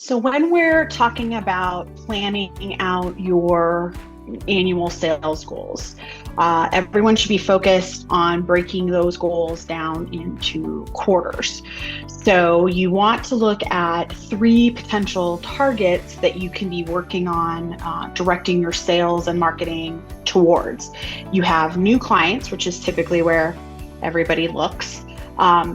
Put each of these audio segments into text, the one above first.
So when we're talking about planning out your annual sales goals, everyone should be focused on breaking those goals down into quarters. So you want to look at three potential targets that you can be working on, directing your sales and marketing towards. You have new clients, which is typically where everybody looks.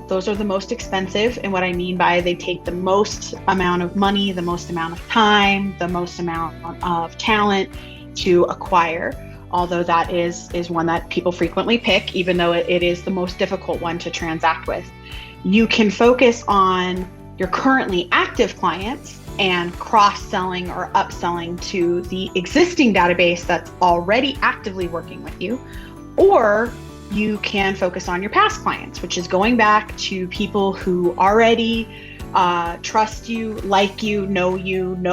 Those are the most expensive. And what I mean by they take the most amount of money, the most amount of time, the most amount of talent to acquire. Although that is one that people frequently pick, even though it is the most difficult one to transact with. You can focus on your currently active clients and cross-selling or upselling to the existing database that's already actively working with you, or you can focus on your past clients, which is going back to people who already trust you, like you, know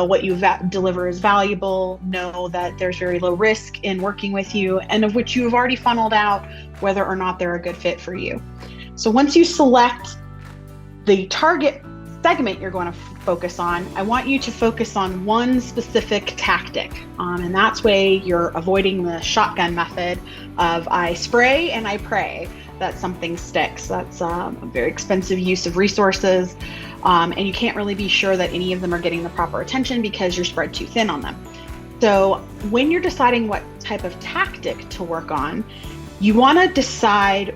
what you deliver is valuable, know that there's very low risk in working with you, and of which you have already funneled out whether or not they're a good fit for you. So once you select the target segment you're going to focus on, I want you to focus on one specific tactic. And that's way you're avoiding the shotgun method of I spray and I pray that something sticks. That's a very expensive use of resources. And you can't really be sure that any of them are getting the proper attention because you're spread too thin on them. So when you're deciding what type of tactic to work on, you want to decide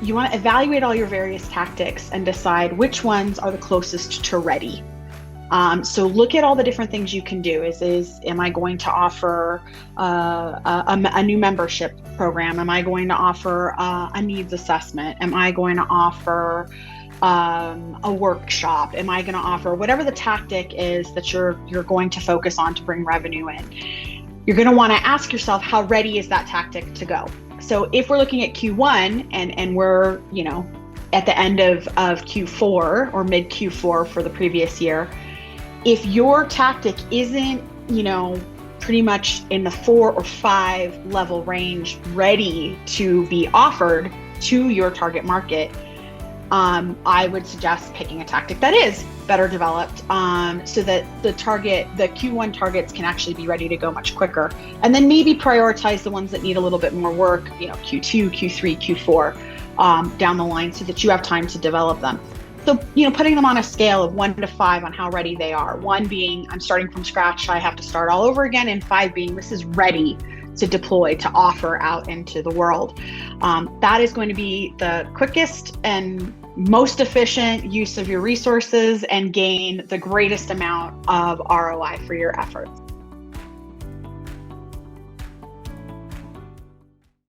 you want to evaluate all your various tactics and decide which ones are the closest to ready. So look at all the different things you can do. Am I going to offer a new membership program? Am I going to offer a needs assessment? Am I going to offer a workshop? Am I going to offer whatever the tactic is that you're going to focus on to bring revenue in? You're going to want to ask yourself, how ready is that tactic to go? So if we're looking at Q1 and we're, at the end of Q4 or mid Q4 for the previous year, if your tactic isn't, pretty much in the 4 or 5 level range ready to be offered to your target market, I would suggest picking a tactic that is better developed, so that the Q1 targets can actually be ready to go much quicker. And then maybe prioritize the ones that need a little bit more work, Q2, Q3, Q4, down the line, so that you have time to develop them. So, putting them on a scale of 1 to 5 on how ready they are. 1 being, I'm starting from scratch, I have to start all over again. And 5 being, this is ready to deploy, to offer out into the world. That is going to be the quickest and most efficient use of your resources and gain the greatest amount of ROI for your efforts.